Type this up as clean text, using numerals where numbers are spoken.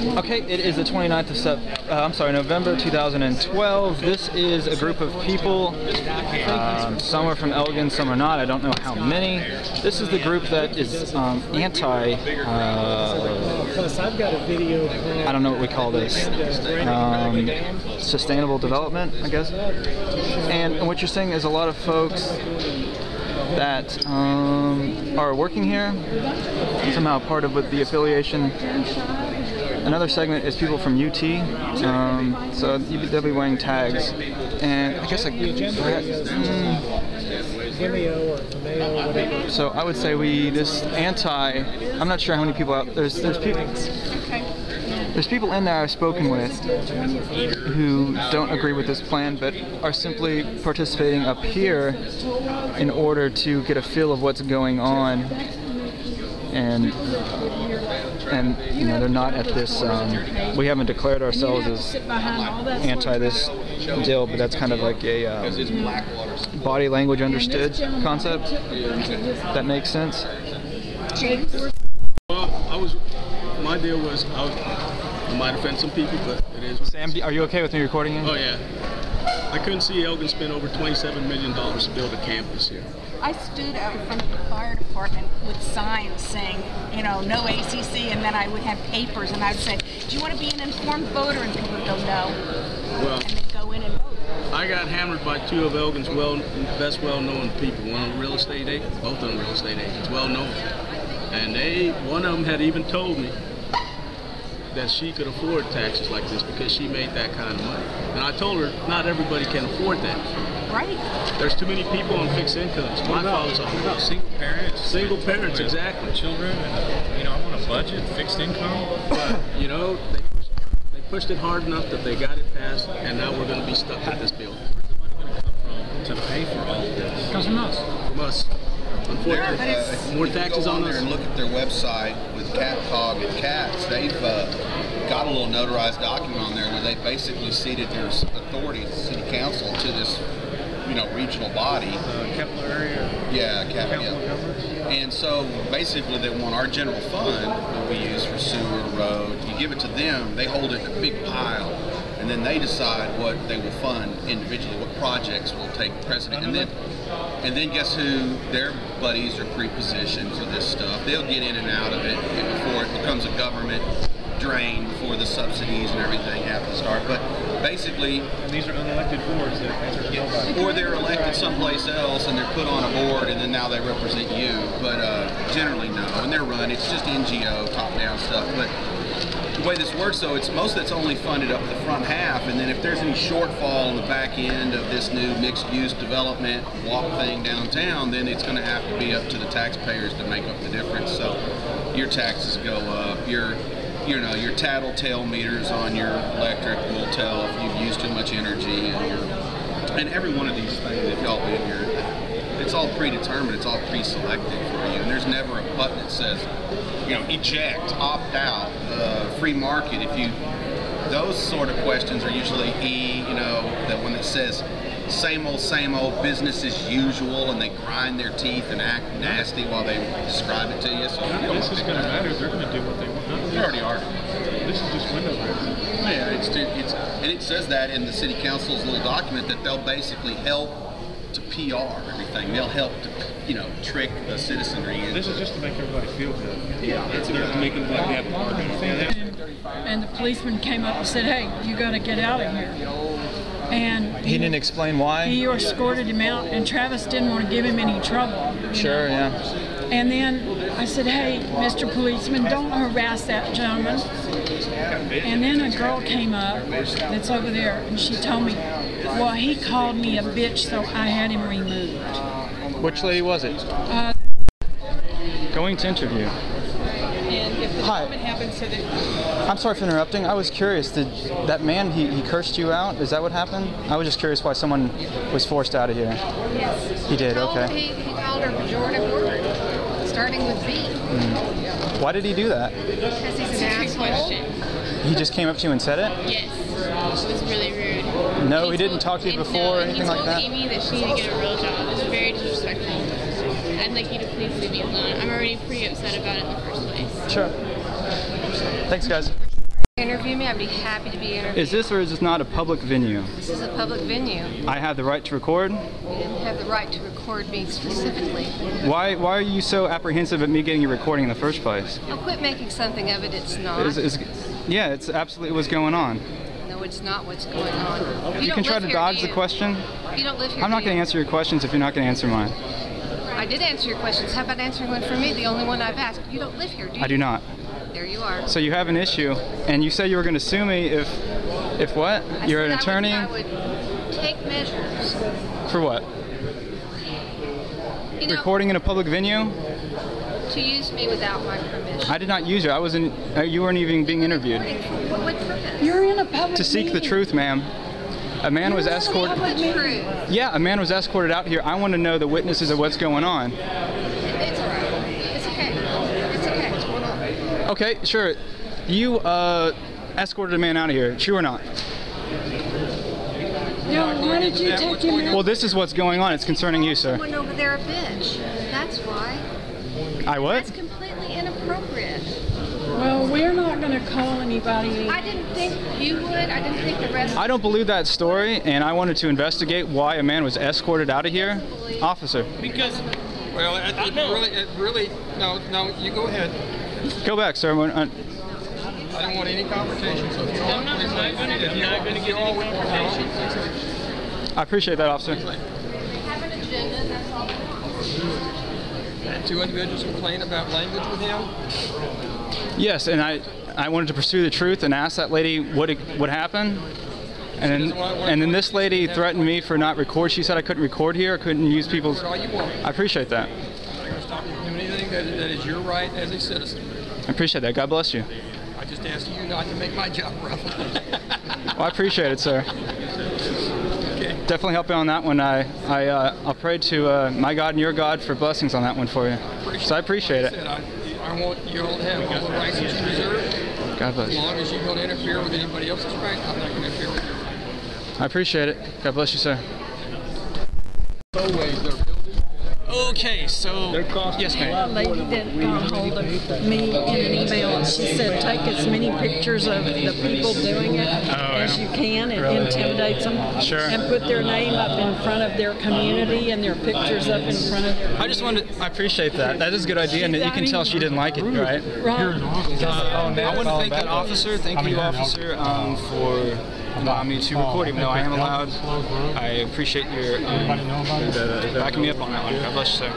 Okay, it is the 29th of November 2012. This is a group of people. Some are from Elgin, some are not. I don't know how many. This is the group that is anti. I don't know what we call this. Sustainable development, I guess. And what you're saying is a lot of folks that are working here, somehow part of the affiliation. Another segment is people from UT, so they'll be wearing tags, and I guess so I would say we just I'm not sure how many people out there's people in there I've spoken with who don't agree with this plan, but are simply participating up here in order to get a feel of what's going on. And you know, they're not at this, we haven't declared ourselves as anti this deal, but that's kind of like a body language understood concept. That makes sense. Well, my deal was, I might offend some people, but it is. Sam, are you okay with me recording you? Oh yeah. I couldn't see Elgin spend over $27 million to build a campus here. I stood out in front of the fire department with signs saying, you know, no ACC, and then I would have papers, and I would say, do you want to be an informed voter? And people would go, no. Well, and they'd go in and vote. I got hammered by two of Elgin's best well-known people. One of them real estate agents, both of them real estate agents, well-known. And one of them had even told me that she could afford taxes like this because she made that kind of money. And I told her, not everybody can afford that. Right. There's too many people on fixed incomes. My father's on single parents. Single parents, exactly. Children, and, you know, I want a budget, fixed income. But, you know, they pushed it hard enough that they got it passed, and now we're going to be stuck with this bill. Where's the money going to come from to pay for all of this? It comes from us. From us. Unfortunately, more taxes on us. And look at their website with CATCOG and CATS. They've got a little notarized document on there where they basically ceded their authority to City Council to this, you know, regional body. Kepler area. Yeah, yeah. And so basically they want our general fund that we use for sewer, road. You give it to them, they hold it in a big pile, and then they decide what they will fund individually, what projects will take precedent. And then guess who? Their buddies are pre-positioned for this stuff. They'll get in and out of it before it becomes a government drain, before the subsidies and everything have to start. But basically, and these are unelected boards that answer to nobody. Or they're elected someplace else and they're put on a board and then now they represent you. But generally no, and they're run. It's just NGO top-down stuff. But the way this works, though, most of it's only funded up the front half, and then if there's any shortfall on the back end of this new mixed-use development walk thing downtown, then it's going to have to be up to the taxpayers to make up the difference. So your taxes go up. Your tattletale meters on your electric will tell if you've used too much energy, and every one of these things, if y'all been here, it's all predetermined, it's all pre-selected for you, and there's never a button that says, you know, eject, opt out, free market. Those sort of questions are usually you know, that when it says same old business as usual, and they grind their teeth and act nasty while they describe it to you. So this is going to matter. They're going to do what they want. They already are. This is just window dressing. Yeah, and it says that in the city council's little document that they'll basically help to PR everything. They'll help to, you know, trick the citizenry. This is just to make everybody feel good. Yeah, they're making like they have a bargain. And the policeman came up and said, "Hey, you got to get out of here." And he didn't explain why. He escorted him out, and Travis didn't want to give him any trouble. Sure, yeah. And then I said, "Hey, Mr. Policeman, don't harass that gentleman." And then a girl came up that's over there, and she told me, well, he called me a bitch, so I had him removed. Which lady was it? Going to interview. And if the development happens to the... I'm sorry for interrupting. I was curious. Did that man, he cursed you out? Is that what happened? I was just curious why someone was forced out of here. Yes. He did, okay. He called her pejorative word, starting with B. Why did he do that? Because he's an asshole. He just came up to you and said it? Yes. It was really rude. No, he didn't talk to you before or anything like that? He told Amy that she needed to get a real job. It was very disrespectful. I'd like you to please leave me alone. I'm already pretty upset about it in the first place. Sure. Thanks, guys. Interview me, I'd be happy to be interviewed. Is this or is this not a public venue? This is a public venue. I have the right to record? You didn't have the right to record me specifically. Why are you so apprehensive at me getting a recording in the first place? Oh, quit making something of it, it's not. Yeah, it's absolutely what's going on. No, it's not what's going on. You can try to dodge the question. You don't live here. I'm not going to answer your questions if you're not going to answer mine. I did answer your questions. How about answering one for me, the only one I've asked? You don't live here, do you? I do not. There you are. So you have an issue, and you said you were going to sue me if what? You're an attorney? I would take measures. For what? Recording in a public venue? To use me without my permission. I did not use you. I wasn't. You weren't even being interviewed. What purpose? You're in a public To seek the meeting. truth, ma'am. A man was escorted. Yeah, a man was escorted out here. I want to know the witnesses of what's going on. It's all right. It's okay. It's okay. What's going on? Okay, sure. You escorted a man out of here, true or not? No, why did you take him out? Well, this is what's going on. It's concerning you, sir. Someone over there a bitch. That's why. I what? That's completely inappropriate. Well, we're not going to call anybody. I didn't think you would. I didn't think the rest. I don't believe that story, and I wanted to investigate why a man was escorted out of here. Officer. Because, well, it really, no, you go ahead. Go back, sir. I don't want any confrontation, so if you all, I'm not going to get any confrontation. I appreciate that, officer. We have an agenda. That's all we want. 2 individuals complain about language with him. Yes, and I wanted to pursue the truth and ask that lady what happened. And then this lady threatened me for not record. She said I couldn't record here. I couldn't use people's. All you want. I appreciate that. I'm not going to stop you from doing anything that is your right as a citizen. I appreciate that. God bless you. I just ask you not to make my job rough. Well, I appreciate it, sir. Okay. Definitely help you on that one. I'll pray to my God and your God for blessings on that one for you. So I appreciate it. I want you all to have all the rights that you deserve. God bless As you. long as you don't interfere with anybody else's right, I'm not going to interfere with your right. I appreciate it. God bless you, sir. Okay, so yes, ma'am. A lady that got hold of me in an email, and she said take as many pictures of the people doing it as you can. It intimidates them. Sure. And put their name up in front of their community and their pictures up in front of their. I just wanted I appreciate that. That is a good idea, and you can tell she didn't like it, right? Right. I want to thank that officer. Thank you, officer, for allowing me to record, even though I am allowed. I appreciate your backing me up on that one. God bless you, sir.